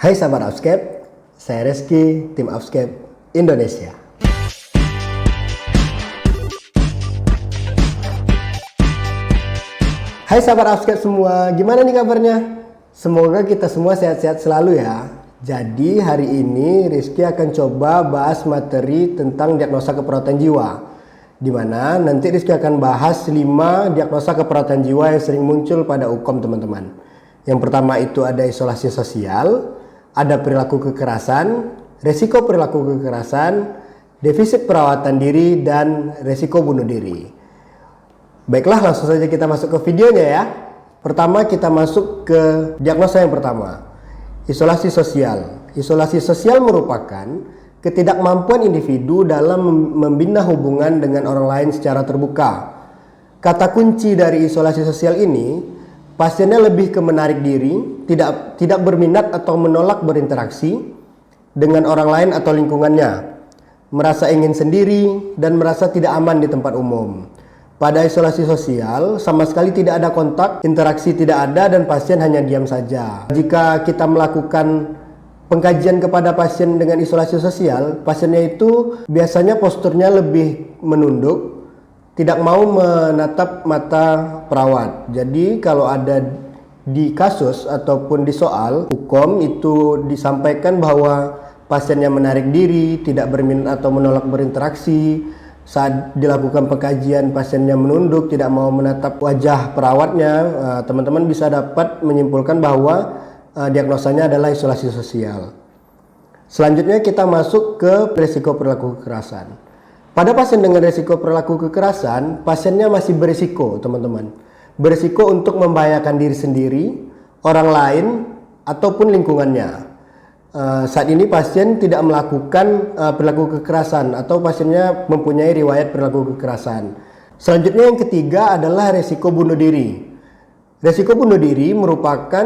Hai sahabat Outscape, saya Reski, tim Outscape Indonesia. Hai sahabat Outscape semua, gimana nih kabarnya? Semoga kita semua sehat-sehat selalu ya. Jadi hari ini Rizky akan coba bahas materi tentang diagnosa keperawatan jiwa, dimana nanti Rizky akan bahas 5 diagnosa keperawatan jiwa yang sering muncul pada UKOM teman-teman. Yang pertama itu ada isolasi sosial, ada perilaku kekerasan, resiko perilaku kekerasan, defisit perawatan diri, dan resiko bunuh diri. Baiklah, langsung saja kita masuk ke videonya ya. Pertama kita masuk ke diagnosa yang pertama, isolasi sosial. Isolasi sosial merupakan ketidakmampuan individu dalam membina hubungan dengan orang lain secara terbuka. Kata kunci dari isolasi sosial ini, pasiennya lebih ke menarik diri, tidak berminat atau menolak berinteraksi dengan orang lain atau lingkungannya, merasa ingin sendiri, dan merasa tidak aman di tempat umum. Pada isolasi sosial, sama sekali tidak ada kontak, interaksi tidak ada, dan pasien hanya diam saja. Jika kita melakukan pengkajian kepada pasien dengan isolasi sosial, pasiennya itu biasanya posturnya lebih menunduk, tidak mau menatap mata perawat. Jadi kalau ada di kasus ataupun di soal UKOM itu disampaikan bahwa pasiennya menarik diri, tidak berminat atau menolak berinteraksi. Saat dilakukan pengkajian pasiennya menunduk, tidak mau menatap wajah perawatnya, teman-teman bisa dapat menyimpulkan bahwa diagnosanya adalah isolasi sosial. Selanjutnya kita masuk ke risiko perilaku kekerasan. Pada pasien dengan risiko perilaku kekerasan, pasiennya masih berisiko teman-teman. Berisiko untuk membahayakan diri sendiri, orang lain, ataupun lingkungannya. Saat ini pasien tidak melakukan perilaku kekerasan atau pasiennya mempunyai riwayat perilaku kekerasan. Selanjutnya yang ketiga adalah resiko bunuh diri. Resiko bunuh diri merupakan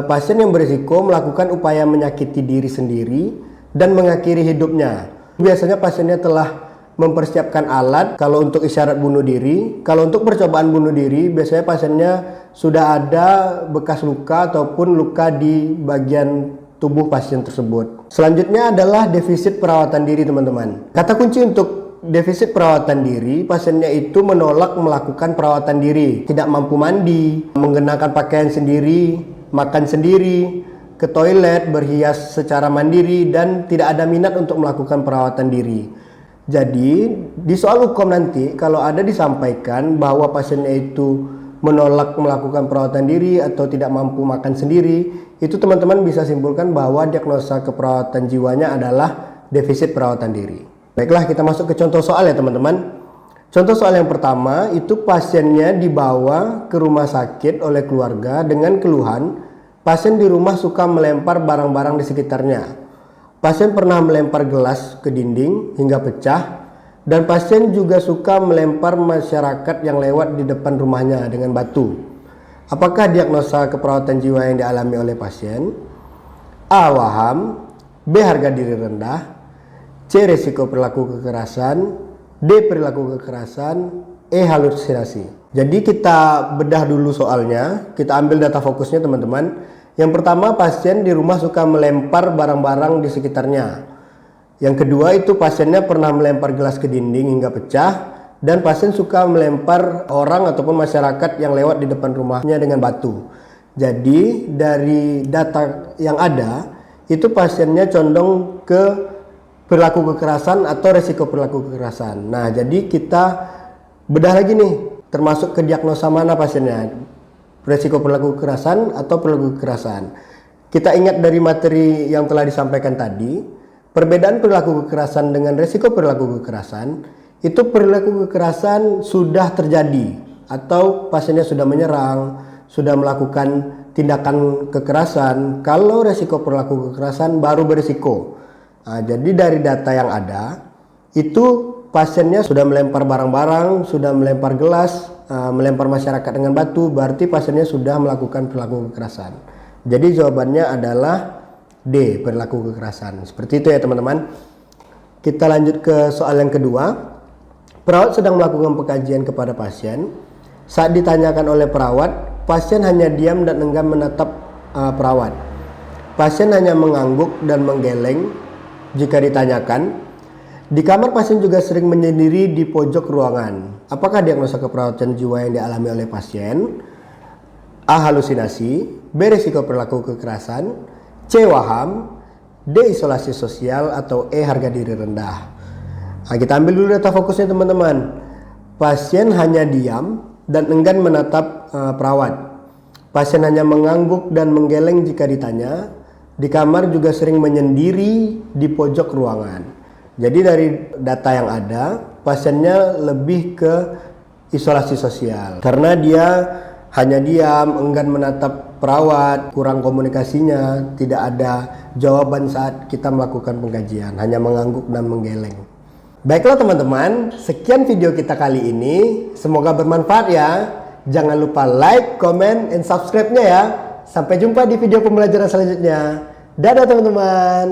pasien yang berisiko melakukan upaya menyakiti diri sendiri dan mengakhiri hidupnya. Biasanya pasiennya telah mempersiapkan alat kalau untuk isyarat bunuh diri. Kalau untuk percobaan bunuh diri, biasanya pasiennya sudah ada bekas luka ataupun luka di bagian tubuh pasien tersebut. Selanjutnya adalah defisit perawatan diri teman-teman. Kata kunci untuk defisit perawatan diri, pasiennya itu menolak melakukan perawatan diri, tidak mampu mandi, menggunakan pakaian sendiri, makan sendiri, ke toilet, berhias secara mandiri, dan tidak ada minat untuk melakukan perawatan diri. Jadi di soal UKOM nanti kalau ada disampaikan bahwa pasiennya itu menolak melakukan perawatan diri atau tidak mampu makan sendiri, itu teman-teman bisa simpulkan bahwa diagnosa keperawatan jiwanya adalah defisit perawatan diri. Baiklah, kita masuk ke contoh soal ya teman-teman. Contoh soal yang pertama itu pasiennya dibawa ke rumah sakit oleh keluarga dengan keluhan pasien di rumah suka melempar barang-barang di sekitarnya. Pasien pernah melempar gelas ke dinding hingga pecah, dan pasien juga suka melempar masyarakat yang lewat di depan rumahnya dengan batu. Apakah diagnosa keperawatan jiwa yang dialami oleh pasien? A. Waham, B. Harga diri rendah, C. Risiko perilaku kekerasan, D. Perilaku kekerasan, E. Halusinasi. Jadi kita bedah dulu soalnya, kita ambil data fokusnya teman-teman. Yang pertama, pasien di rumah suka melempar barang-barang di sekitarnya. Yang kedua itu pasiennya pernah melempar gelas ke dinding hingga pecah, dan pasien suka melempar orang ataupun masyarakat yang lewat di depan rumahnya dengan batu. Jadi dari data yang ada itu pasiennya condong ke perilaku kekerasan atau resiko perilaku kekerasan. Nah, jadi kita bedah lagi nih, termasuk ke diagnosa mana pasiennya, resiko perilaku kekerasan atau perilaku kekerasan. Kita ingat dari materi yang telah disampaikan tadi, perbedaan perilaku kekerasan dengan resiko perilaku kekerasan, itu perilaku kekerasan sudah terjadi atau pasiennya sudah menyerang, sudah melakukan tindakan kekerasan. Kalau resiko perilaku kekerasan baru berisiko. Nah, jadi dari data yang ada, itu pasiennya sudah melempar barang-barang, sudah melempar gelas, melempar masyarakat dengan batu, berarti pasiennya sudah melakukan perilaku kekerasan. Jadi jawabannya adalah D, perilaku kekerasan. Seperti itu ya teman-teman. Kita lanjut ke soal yang kedua. Perawat sedang melakukan pengkajian kepada pasien. Saat ditanyakan oleh perawat, pasien hanya diam dan enggan menatap perawat. Pasien hanya mengangguk dan menggeleng jika ditanyakan. Di kamar pasien juga sering menyendiri di pojok ruangan. Apakah diagnosa keperawatan jiwa yang dialami oleh pasien? A. Halusinasi. B. Risiko perilaku kekerasan. C. Waham. D. Isolasi sosial. Atau E. Harga diri rendah. Nah, kita ambil dulu data fokusnya teman-teman. Pasien hanya diam dan enggan menatap perawat. Pasien hanya mengangguk dan menggeleng jika ditanya. Di kamar juga sering menyendiri di pojok ruangan. Jadi dari data yang ada, pasiennya lebih ke isolasi sosial. Karena dia hanya diam, enggan menatap perawat, kurang komunikasinya, tidak ada jawaban saat kita melakukan pengkajian, hanya mengangguk dan menggeleng. Baiklah teman-teman, sekian video kita kali ini. Semoga bermanfaat ya. Jangan lupa like, comment, and subscribe-nya ya. Sampai jumpa di video pembelajaran selanjutnya. Dadah teman-teman.